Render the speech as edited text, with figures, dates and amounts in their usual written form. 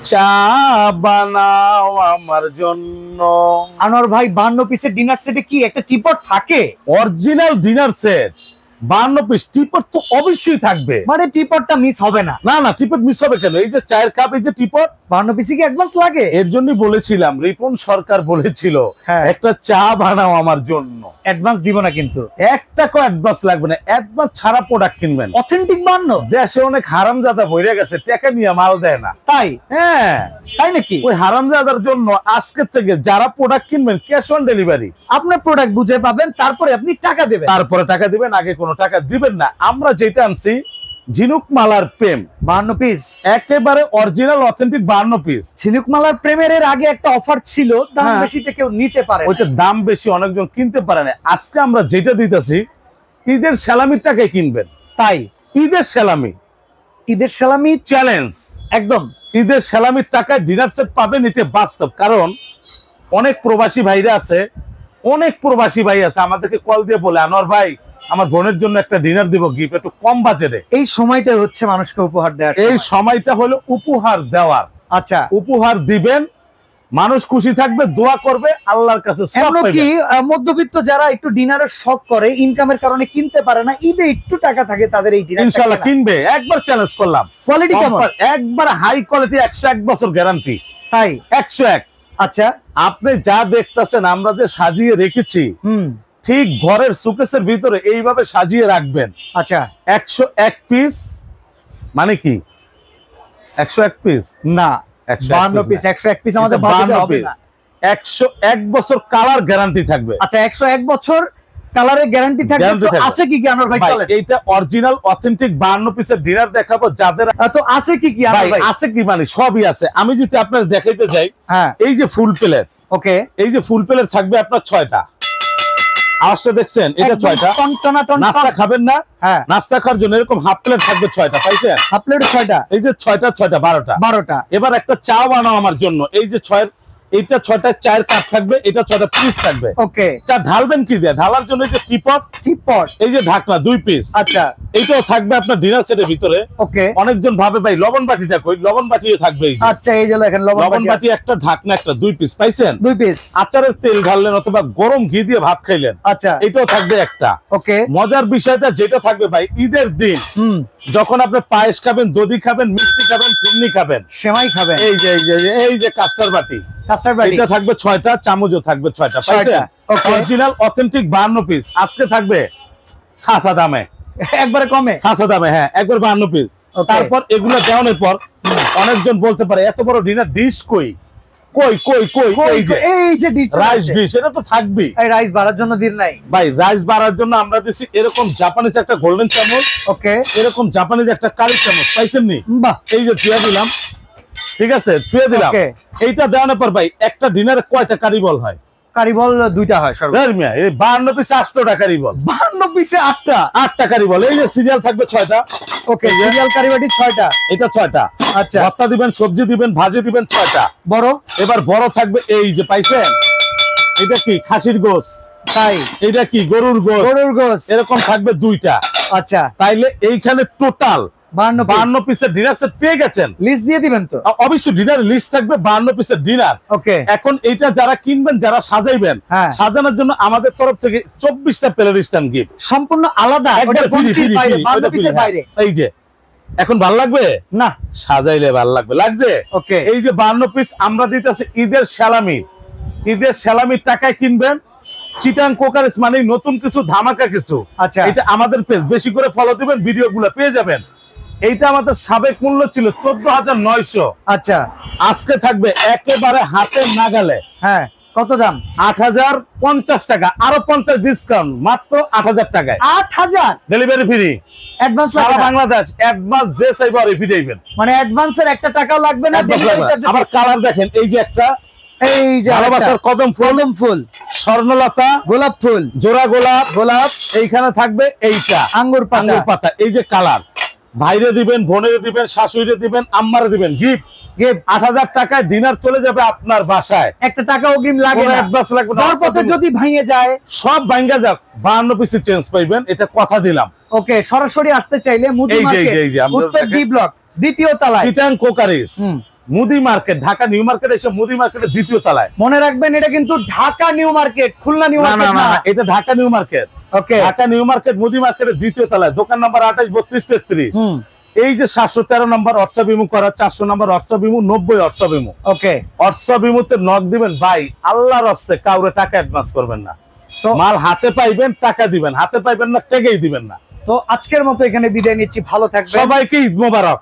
চা বানাও আমার জন্য। আনোয়ার ভাই 52 পিসের ডিনার সেটে কি একটা টিপট থাকে? Original dinner set 52 piece, teapot তো অবশ্যই থাকবে। মানে টিপটটা মিস হবে না? না না, টিপট মিস হবে কেন? এই যে চায়ের কাপ, এই যে টিপট, 52 পিসে কি অ্যাডভান্স লাগে? এর জন্যই বলেছিলাম, রিপন সরকার বলেছিল একটা চা বানাও আমার জন্য। অ্যাডভান্স দিব না কিন্তু, 1 টাকা অ্যাডভান্স লাগবে না। অ্যাডভান্স ছাড়া প্রোডাক্ট কিনবেন। অথেন্টিক 52 দেশে অনেক হারামজাদা বইরে গেছে, টাকা নিয়ে মাল দেয় না। তাই? হ্যাঁ তাই নাকি? ওই হারামজাদার জন্য আজকে থেকে যারা প্রোডাক্ট কিনবেন ক্যাশ অন ডেলিভারি, আপনার প্রোডাক্ট বুঝে পাবেন, তারপরে আপনি টাকা দেবেন। তারপরে টাকা দিবেন, আগে কোনো টাকা দিবেন না। আমরা যেটা আনছি ঝিনুক মালার প্রেম 52 পিস, একেবারে অরিজিনাল অথেন্টিক 52 পিস। ঝিনুক মালার প্রেমের এর আগে একটা অফার ছিল, দাম বেশিতে কেউ নিতে পারে, ওইটার দাম বেশি, অনেকজন কিনতে পারে না। আজকে আমরা যেটা দিতেছি ঈদের সালামির টাকায় কিনবেন। তাই ঈদের সালামি, ঈদের সালামি চ্যালেঞ্জ একদম। ঈদের সালামির টাকায় ডিনার সেট পাবেন, এটা বাস্তব। কারণ অনেক প্রবাসী ভাইরা আছে, অনেক প্রবাসী ভাই আছে আমাদেরকে কল দিয়ে বলে, আনোয়ার ভাই আমার বোনের জন্য একটা ডিনার দিব, গিফট একটু কম বাজেটে। এই সময়টা হচ্ছে মানুষকে উপহার দেওয়ার, এই সময়টা হলো উপহার দেওয়ার। আচ্ছা, উপহার দিবেন, মানুষ খুশি থাকবে, দোয়া করবে, আল্লাহর কাছে সওয়াব পাবেন। এমনকি মধ্যবিত্ত যারা একটু ডিনারের শখ করে, ইনকামের কারণে কিনতে পারে না, ঈদে একটু টাকা থাকে, তাদের এই ডিনার ইনশাআল্লাহ কিনবে। একবার চ্যালেঞ্জ করলাম, কোয়ালিটি কেমন? একবার হাই কোয়ালিটি, 101 বছর গ্যারান্টি। তাই 101। আচ্ছা, আপনি যা দেখতেছেন আমরা যে সাজিয়ে রেখেছি, ঠিক ঘরের সুকেসের ভিতরে এইভাবে সাজিয়ে রাখবেন। আচ্ছা, 101 পিস মানে কি 101 পিস না, 52 পিস, 101 পিস আমাদের বাজেটে হবে না। 101 বছর কালার গ্যারান্টি থাকবে। আচ্ছা, 101 বছর কালারের গ্যারান্টি থাকবে। তো আছে কি কি আনোয়ার ভাই? চলেন এইটা অরিজিনাল অথেন্টিক 52 পিসের ডিনার দেখাবো যাদের। তো আছে কি কি আনোয়ার ভাই? আছে কি মানে সবই আছে। আমি যদি আপনাদের দেখাইতে যাই, হ্যাঁ, এই যে ফুল প্লেট, ওকে, এই যে ফুল প্লেট থাকবে আপনার 6টা। আওয়াজটা দেখছেন? এটা 6টা। নাস্তা খাবেন না? হ্যাঁ, নাস্তা খাওয়ার জন্য এরকম হাফ প্লেট থাকবে 6টা, পাইছেন? হাফ প্লেট 6টা, এই যে 6টা 12টা। এবার একটা চা বানাও আমার জন্য, এই যে 6 এইটা 6টা চায়ের কাপ থাকবে, এটা 6টা পিস থাকবে। ওকে, চা ঢালবেন কি দিয়ে? ঢালার জন্য এই যে টিপট, এই যে ঢাকনা 2 পিস। আচ্ছা, এইটাও থাকবে আপনার ডিনার সেটের ভিতরে। ওকে, অনেকজন ভাবে ভাই লবণ বাটিটা কই, লবণ বাটিও থাকবে। এই যে আচ্ছা, এই যে দেখেন লবণ বাটি, একটা ঢাকনা, একটা 2 পিস, পাইছেন? 2 পিস। আচারের তেল ঢাললেন অথবা গরম ঘি দিয়ে ভাত খাইলেন, আচ্ছা, এটাও থাকবে একটা। ওকে, মজার বিষয়টা যেটা থাকবে ভাই, ঈদের দিন যখন আপনি পায়েস খাবেন, দধি খাবেন, মিষ্টি খাবেন, ফিরনি খাবেন, সেমাই খাবেন, এই যে কাস্টার বাটি, এটা থাকবে 6টা, চামচও থাকবে 6টা, পাইছেন? Original authentic 52 piece. আজকে থাকবে সাসা দামে, একবারে কমে, সাসা দামে। হ্যাঁ, একবার 52 পিস। তারপর এগুলো দেওয়ানোর পর অনেকজন বলতে পারে এত বড় ডিনার ডিশ কই? এই যে রাইস ডিশ, এটা তো থাকবেই। রাইস বাড়ার জন্য দিন নাই ভাই, রাইস বাড়ার জন্য আমরা দিছি এরকম জাপানিজ একটা গোল্ডেন চামচ, ওকে, এরকম জাপানিজ একটা কারি চামচ, পাইছেন নি? বাহ, এই যে ছুঁয়ে দিলাম, ঠিক আছে, ছুঁয়ে দিলাম। এইটা দেওয়ানোর পর ভাই একটা ডিনারে কয়টা কারি বল হয়? কারি বল 2টা হয় সর্বোচ্চ। এই 52 পিসে 8টা কারি বল, 52 পিসে 8টা কারি বল। এই যে সিরিয়াল থাকবে 6টা, ওকে, সিরিয়াল কারি বাটি 6টা, এটা 6টা। আচ্ছা, ভর্তা দিবেন, সবজি দিবেন, ভাজি দিবেন 6টা। বড়, এবার বড় থাকবে এই যে, পাইছেন? এটা কি খাসির গোশ? তাই। এটা কি গরুর গোশ? এরকম থাকবে 2টা। আচ্ছা, তাইলে এইখানে টোটাল 52 পিসের ডিনার সেট পেয়ে গেছেন। লিস্ট দিয়ে দিবেন তো? অবশ্যই ডিনার লিস্ট থাকবে 52 পিসের ডিনার। ওকে, এখন এইটা যারা কিনবেন, যারা সাজাইবেন, সাজানোর জন্য আমাদের তরফ থেকে 24টা প্লেলিস্ট গিফট সম্পূর্ণ আলাদা, বাইরে। এই যে এখন ভালো লাগবে না? সাজাইলে ভালো লাগবে, লাগছে? ওকে, এই যে 52 পিস আমরা দিতেছি ঈদের সালামি। ঈদের সালামির টাকায় কিনবেন। চিটাং কোকারেস মানে নতুন কিছু, ধামাকা কিছু। আচ্ছা, এটা আমাদের পেজ, বেশি করে ফলো দিবেন, ভিডিওগুলো পেয়ে যাবেন। এইটা আমাদের সাবেক মূল্য ছিল 14,900। আচ্ছা, আজকে থাকবে একেবারে হাতের নাগালে। হ্যাঁ, কত দাম? 8,050 টাকা, আরো 50 ডিসকাউন্ট, মাত্র 8,000 টাকায়। 8,000 ডেলিভারি ফ্রি, অ্যাডভান্স সারা বাংলাদেশ। অ্যাডভান্স যে চাইবো রিপিট দিবেন, মানে অ্যাডভান্সের 1 টাকাও লাগবে না। আবার কালার দেখেন, এই যে একটা, এই যে ভালোবাসার কদম ফুল, স্বর্ণলতা, গোলাপ ফুল, জোড়া গোলাপ। এইখানে থাকবে এইটা আঙ্গুর পাতা। এই যে কালার, ভাইরে দিবেন, বোনেরে দিবেন, শাশুড়িরে দিবেন, আম্মারে দিবেন, গিফট 8,000 টাকায় ডিনার চলে যাবে আপনার বাসায়। 1 টাকা অগ্রিম লাগে না, অ্যাডভান্স লাগবে না। পথে যদি ভেঙে যায়, সব ভাঙা যাক, 52 পিসে চেঞ্জ পাইবেন, এটা কথা দিলাম। ওকে, সরাসরি আসতে চাইলে মুদি মার্কেট, উত্তর ডি ব্লক, দ্বিতীয় তলায়, চিটাং কোকারিস, মুদি মার্কেট, ঢাকা নিউ মার্কেট এসে মুদি মার্কেটের দ্বিতীয় তলায়। মনে রাখবেন এটা কিন্তু Dhaka new market, Khulna new market না, এটা ঢাকা নিউ মার্কেট। ওকে, ঢাকা নিউ মার্কেট মুদি মার্কেটের দ্বিতীয় তলায়, দোকান নাম্বার 28 32 33। এই যে 713 নম্বর হোয়াটসঅ্যাপ ইমো করা, 400 নম্বর হোয়াটসঅ্যাপ ইমো, 90 হোয়াটসঅ্যাপ ইমো। ওকে, হোয়াটসঅ্যাপ ইমোতে নক দিবেন ভাই, আল্লাহর রাস্তায় কাউরে টাকা অ্যাডভান্স করবেন না। তো মাল হাতে পাইবেন টাকা দিবেন, হাতে পাইবেন না টেকেই দিবেন না। তো আজকের মতো এখানে বিদায় নিচ্ছি, ভালো থাকবেন সবাইকে ঈদ মোবারক।